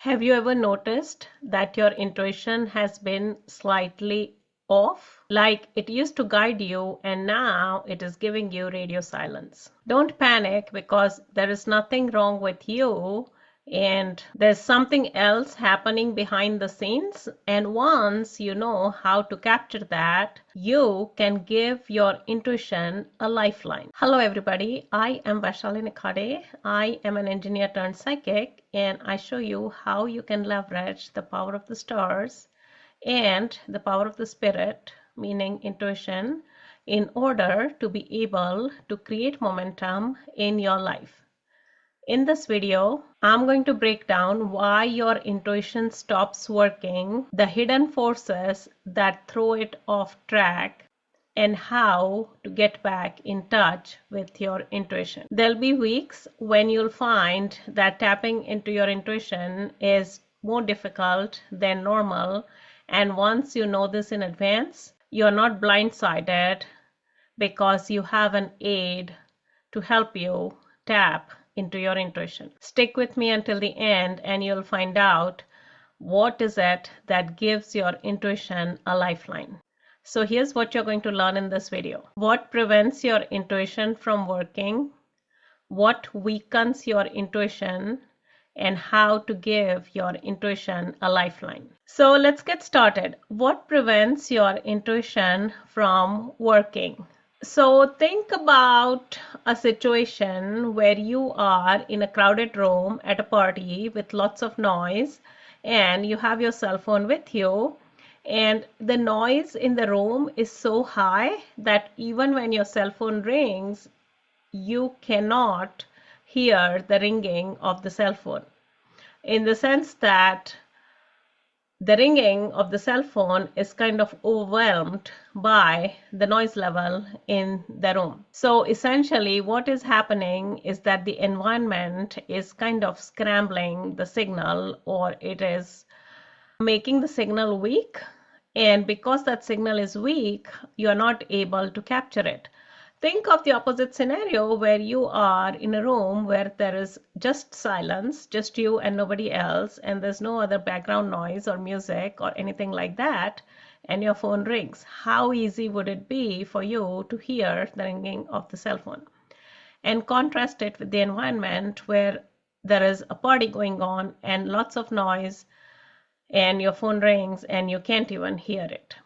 Have you ever noticed that your intuition has been slightly off? Like it used to guide you and now it is giving you radio silence. Don't panic because there is nothing wrong with you and there's something else happening behind the scenes. And once you know how to capture that, you can give your intuition a lifeline. Hello, everybody. I am Vaishali Nikhade. I am an engineer turned psychic, and I show you how you can leverage the power of the stars and the power of the spirit, meaning intuition, in order to be able to create momentum in your life. In this video, I'm going to break down why your intuition stops working, the hidden forces that throw it off track, and how to get back in touch with your intuition. There'll be weeks when you'll find that tapping into your intuition is more difficult than normal, and once you know this in advance, you're not blindsided because you have an aid to help you tap into your intuition. Stick with me until the end and you'll find out what is it that gives your intuition a lifeline. So here's what you're going to learn in this video. What prevents your intuition from working, what weakens your intuition, and how to give your intuition a lifeline. So let's get started. What prevents your intuition from working? So think about a situation where you are in a crowded room at a party with lots of noise and you have your cell phone with you, and the noise in the room is so high that even when your cell phone rings, you cannot hear the ringing of the cell phone, in the sense that the ringing of the cell phone is kind of overwhelmed by the noise level in the room. So essentially what is happening is that the environment is kind of scrambling the signal, or it is making the signal weak. And because that signal is weak, you are not able to capture it. Think of the opposite scenario where you are in a room where there is just silence, just you and nobody else, and there's no other background noise or music or anything like that, and your phone rings. How easy would it be for you to hear the ringing of the cell phone? And contrast it with the environment where there is a party going on and lots of noise, and your phone rings and you can't even hear it.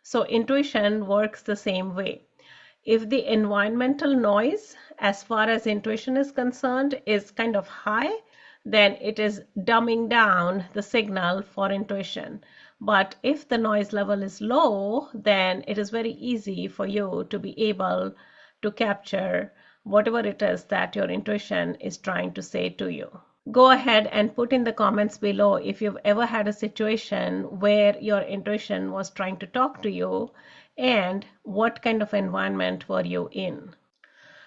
So intuition works the same way. If the environmental noise, as far as intuition is concerned, is kind of high, then it is dumbing down the signal for intuition. But if the noise level is low, then it is very easy for you to be able to capture whatever it is that your intuition is trying to say to you. Go ahead and put in the comments below if you've ever had a situation where your intuition was trying to talk to you, and what kind of environment were you in.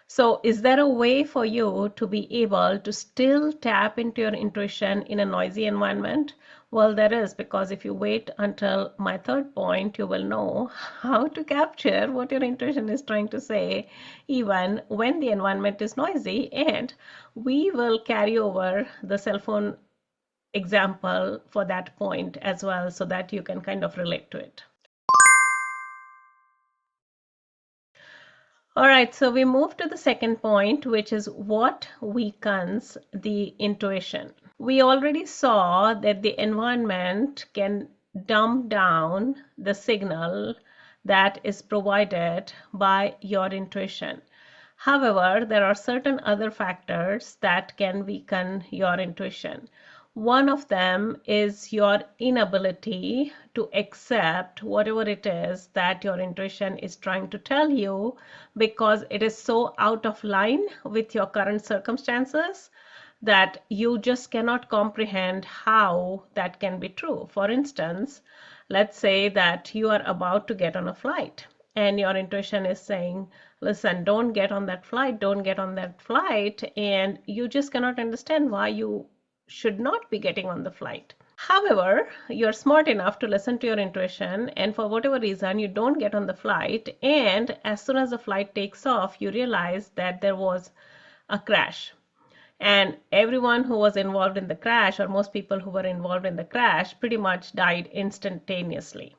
So is there a way for you to be able to still tap into your intuition in a noisy environment? Well, there is, because if you wait until my third point, you will know how to capture what your intuition is trying to say, even when the environment is noisy. And we will carry over the cell phone example for that point as well, so that you can kind of relate to it. All right, so we move to the second point, which is what weakens the intuition. We already saw that the environment can dumb down the signal that is provided by your intuition. However, there are certain other factors that can weaken your intuition. One of them is your inability to accept whatever it is that your intuition is trying to tell you, because it is so out of line with your current circumstances that you just cannot comprehend how that can be true. For instance, let's say that you are about to get on a flight and your intuition is saying, listen, don't get on that flight, don't get on that flight, and you just cannot understand why you should not be getting on the flight. However, you're smart enough to listen to your intuition, and for whatever reason you don't get on the flight, and as soon as the flight takes off you realize that there was a crash. And everyone who was involved in the crash, or most people who were involved in the crash, pretty much died instantaneously.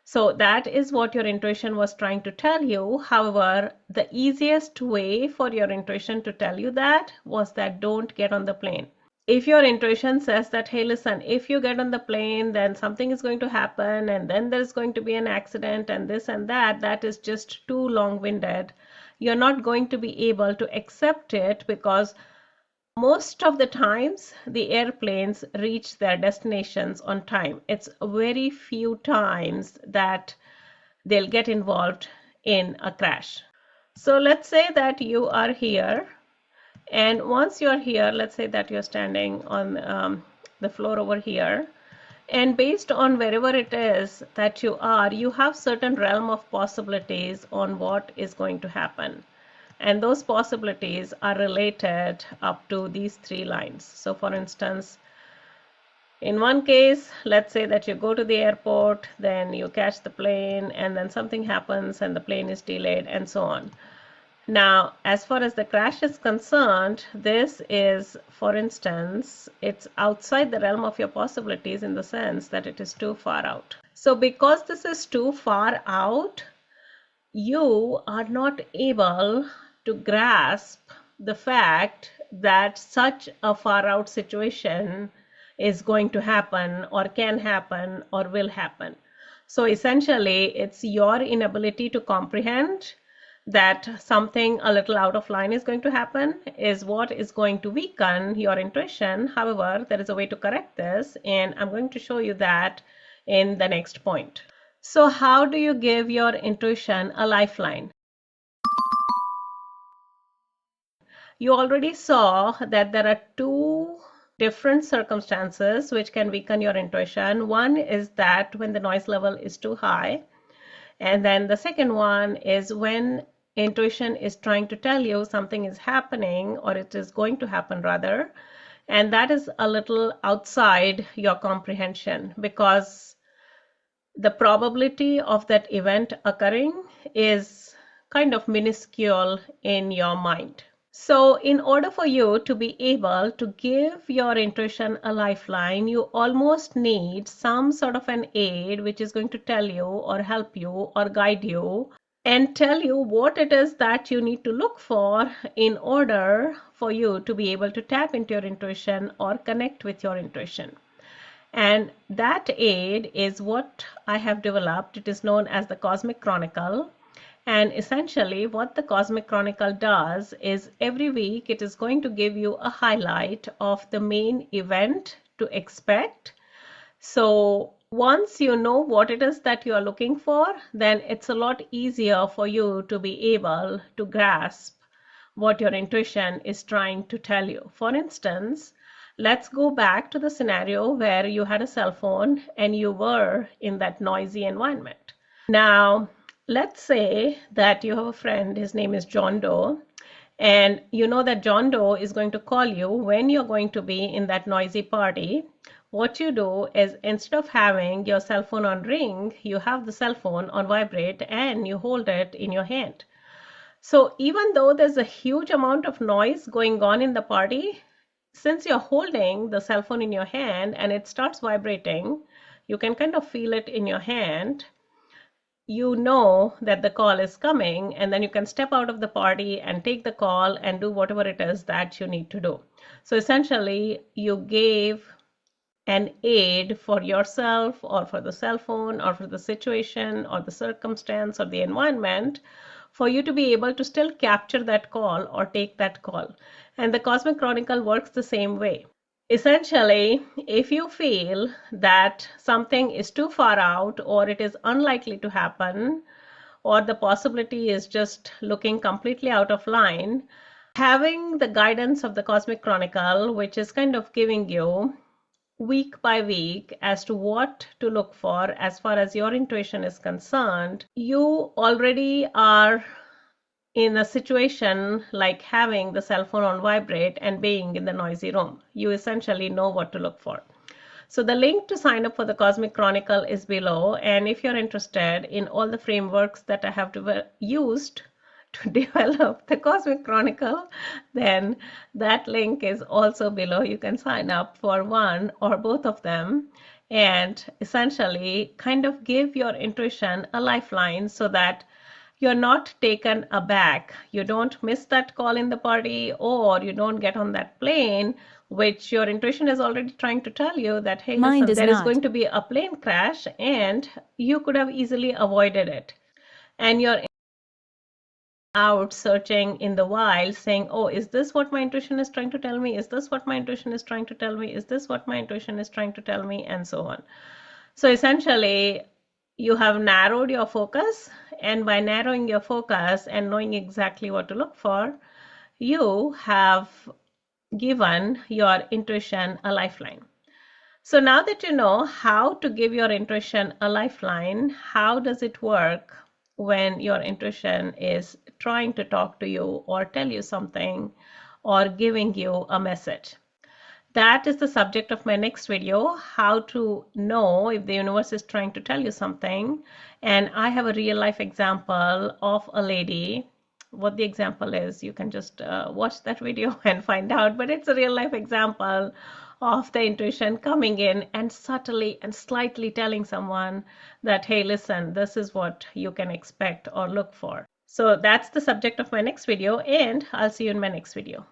So that is what your intuition was trying to tell you. However, the easiest way for your intuition to tell you that was that don't get on the plane. If your intuition says that, hey, listen, if you get on the plane, then something is going to happen, and then there's going to be an accident, and this and that, that is just too long-winded. You're not going to be able to accept it, because most of the times the airplanes reach their destinations on time. It's very few times that they'll get involved in a crash. So let's say that you are here, and once you're here, let's say that you're standing on the floor over here, and based on wherever it is that you are, you have certain realm of possibilities on what is going to happen. And those possibilities are related up to these three lines. So for instance, in one case, let's say that you go to the airport, then you catch the plane, and then something happens and the plane is delayed, and so on. Now, as far as the crash is concerned, this is, for instance, it's outside the realm of your possibilities in the sense that it is too far out. So because this is too far out, you are not able to grasp the fact that such a far out situation is going to happen, or can happen, or will happen. So essentially, it's your inability to comprehend that something a little out of line is going to happen is what is going to weaken your intuition. However, there is a way to correct this, and I'm going to show you that in the next point. So how do you give your intuition a lifeline? You already saw that there are two different circumstances which can weaken your intuition. One is that when the noise level is too high, and then the second one is when intuition is trying to tell you something is happening, or it is going to happen rather, and that is a little outside your comprehension, because the probability of that event occurring is kind of minuscule in your mind. So in order for you to be able to give your intuition a lifeline, you almost need some sort of an aid which is going to tell you or help you or guide you and tell you what it is that you need to look for in order for you to be able to tap into your intuition or connect with your intuition. And that aid is what I have developed. It is known as the Cosmic Chronicle. And essentially what the Cosmic Chronicle does is every week it is going to give you a highlight of the main event to expect. So once you know what it is that you are looking for, then it's a lot easier for you to be able to grasp what your intuition is trying to tell you. For instance, let's go back to the scenario where you had a cell phone and you were in that noisy environment. Now, let's say that you have a friend, his name is John Doe, and you know that John Doe is going to call you when you're going to be in that noisy party. What you do is, instead of having your cell phone on ring, you have the cell phone on vibrate and you hold it in your hand. So even though there's a huge amount of noise going on in the party, since you're holding the cell phone in your hand and it starts vibrating, you can kind of feel it in your hand. You know that the call is coming, and then you can step out of the party and take the call and do whatever it is that you need to do. So essentially, you gave an aid for yourself or for the cell phone or for the situation or the circumstance or the environment for you to be able to still capture that call or take that call. And the Cosmic Chronicle works the same way. Essentially, if you feel that something is too far out, or it is unlikely to happen, or the possibility is just looking completely out of line, having the guidance of the Cosmic Chronicle, which is kind of giving you week by week as to what to look for as far as your intuition is concerned, you already are in a situation like having the cell phone on vibrate and being in the noisy room. You essentially know what to look for. So the link to sign up for the Cosmic Chronicle is below, and if you're interested in all the frameworks that I have used to develop the Cosmic Chronicle, then that link is also below. You can sign up for one or both of them and essentially kind of give your intuition a lifeline so that you're not taken aback. You don't miss that call in the party, or you don't get on that plane, which your intuition is already trying to tell you that, hey, listen, there is going to be a plane crash and you could have easily avoided it. And you're out searching in the wild saying, oh, is this what my intuition is trying to tell me? Is this what my intuition is trying to tell me? Is this what my intuition is trying to tell me? And so on. So essentially, you have narrowed your focus, and by narrowing your focus and knowing exactly what to look for, you have given your intuition a lifeline. So now that you know how to give your intuition a lifeline, how does it work when your intuition is trying to talk to you or tell you something or giving you a message? That is the subject of my next video, how to know if the universe is trying to tell you something. And I have a real life example of a lady. What the example is, you can just watch that video and find out. But it's a real life example of the intuition coming in and subtly and slightly telling someone that, hey, listen, this is what you can expect or look for. So that's the subject of my next video, and I'll see you in my next video.